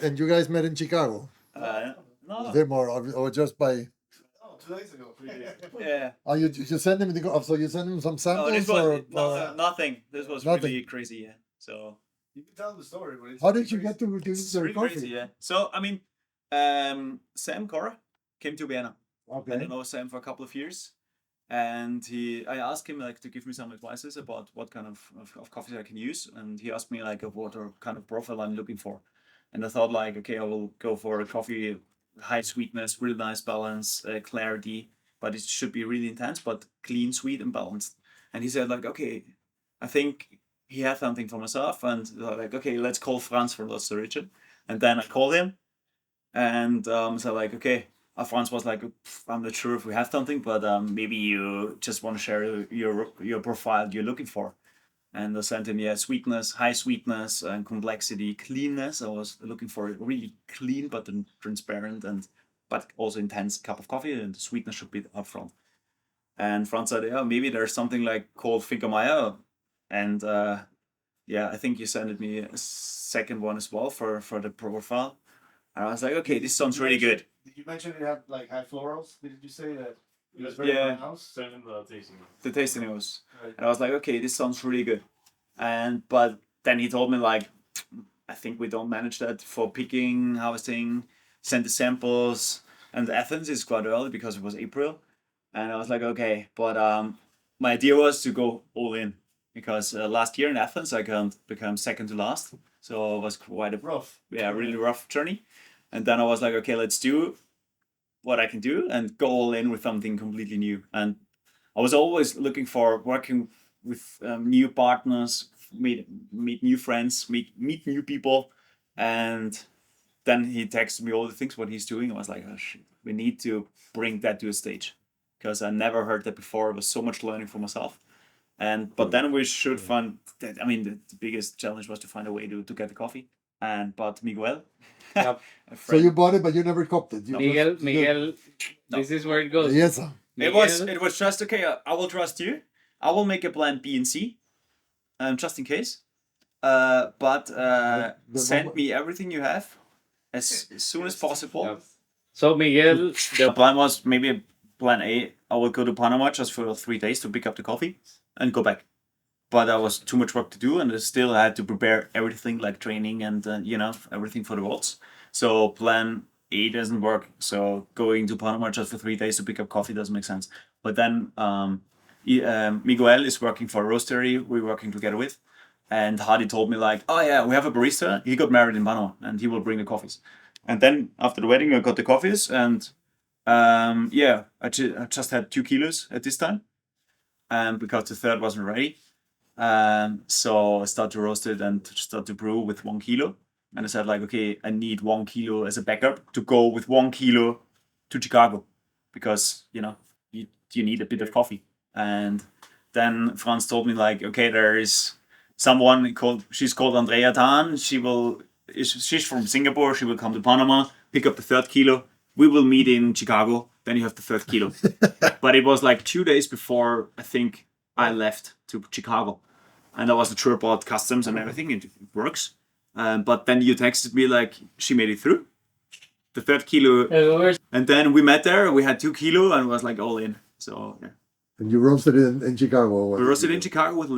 And you guys met in Chicago? No. Them or just by? Oh, 2 days ago, 3 days ago. Yeah. Oh, you send him so you send him some No, samples this was or nothing. This was nothing? really crazy. Yeah. So You can tell the story, but it's How did you crazy. get to do it's their really coffee? crazy. Yeah. So I mean, Sam Cora came to Vienna. I Okay. don't know Sam for a couple of years, and I asked him like to give me some advices about what kind of coffee I can use, and he asked me like of what kind of profile I'm looking for, and I thought like okay I will go for a coffee high sweetness, really nice balance, clarity, but it should be really intense but clean, sweet and balanced. And he said like okay, I think he had something for myself, and like okay let's call Franz for Lost Origin, and then I called him and so like, okay, Franz was like, I'm not sure if we have something, but maybe you just want to share your profile you're looking for. And I sent him, yeah, sweetness, high sweetness, and complexity, cleanness. I was looking for a really clean but then transparent and but also intense cup of coffee, and the sweetness should be upfront. And Franz said, yeah, maybe there's something like called Finkermeyer, and yeah, I think you sent me a second one as well for the profile. And I was like, okay, this sounds really good. Did you mention it had like high florals? Did you say that it was very Yeah. pronounced? The tasting notes. Right. And I was like, okay, this sounds really good. And but then he told me like, I think we don't manage that for picking, harvesting, send the samples. And Athens is quite early because it was April. And I was like, okay, but my idea was to go all in because last year in Athens I can't become second to last, so it was quite a Rough. really rough journey. And then I was like, okay, let's do what I can do and go all in with something completely new. And I was always looking for working with new partners, meet new friends, meet new people, and then he texted me all the things what he's doing. I was like, oh shit, we need to bring that to a stage because I never heard that before. It was so much learning for myself. And but then we should find that. I mean, the biggest challenge was to find a way to get the coffee. And but Miguel, Yep. a So friend, you bought it, but you never copped it. You Miguel, No. this is where it goes. Yes, sir. it was just okay. I will trust you. I will make a plan B and C, just in case. But The send moment- me everything you have as soon as possible. Yep. So Miguel, The plan was maybe plan A. I will go to Panama just for 3 days to pick up the coffee and go back. But that was too much work to do, and I still had to prepare everything like training and everything for the vaults. So plan A doesn't work. So going to Panama just for 3 days to pick up coffee doesn't make sense. But then Miguel is working for a roastery we're working together with, and Hardy told me like, oh yeah, we have a barista. He got married in Panama, and he will bring the coffees. And then after the wedding, I got the coffees, and yeah, I just had 2 kilos at this time, because the third wasn't ready. So I started to roast it and start to brew with 1 kilo. And I said like, okay, I need 1 kilo as a backup to go with 1 kilo to Chicago, because you need a bit of coffee. And then Franz told me like, okay, there is someone she's called Andrea Tan. She's from Singapore. She will come to Panama, pick up the 3rd kilo. We will meet in Chicago. Then you have the 3rd kilo. But it was like 2 days before I think I left to Chicago, and I wasn't sure about customs and everything. It works, but then you texted me like she made it through the 3rd kilo, and then we met there. We had 2 kilo, and it was like all in. So yeah, And you roasted it in Chicago. we roasted in Chicago with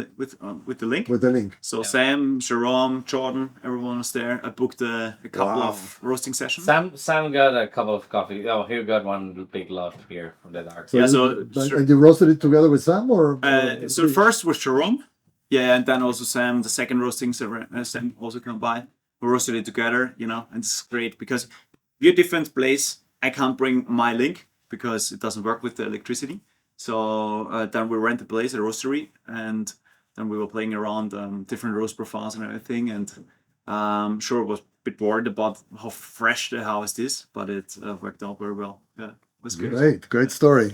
the link. With the link. So Sam, Jerome, Jordan, everyone was there. I booked a couple of roasting sessions. Sam got a couple of coffee. Oh, he got one big lot here from the dark. So Yeah, and you roasted it together with Sam, or? So first was Jerome, yeah, and then also Sam. The second roasting, Sam also come by. We roasted it together, and it's great because we're a different place. I can't bring my link because it doesn't work with the electricity. So then we rent a place, a roastery, and then we were playing around different roast profiles and everything. And sure, I was a bit worried about how fresh the harvest is, but it worked out very well. Yeah, it was good. Great story.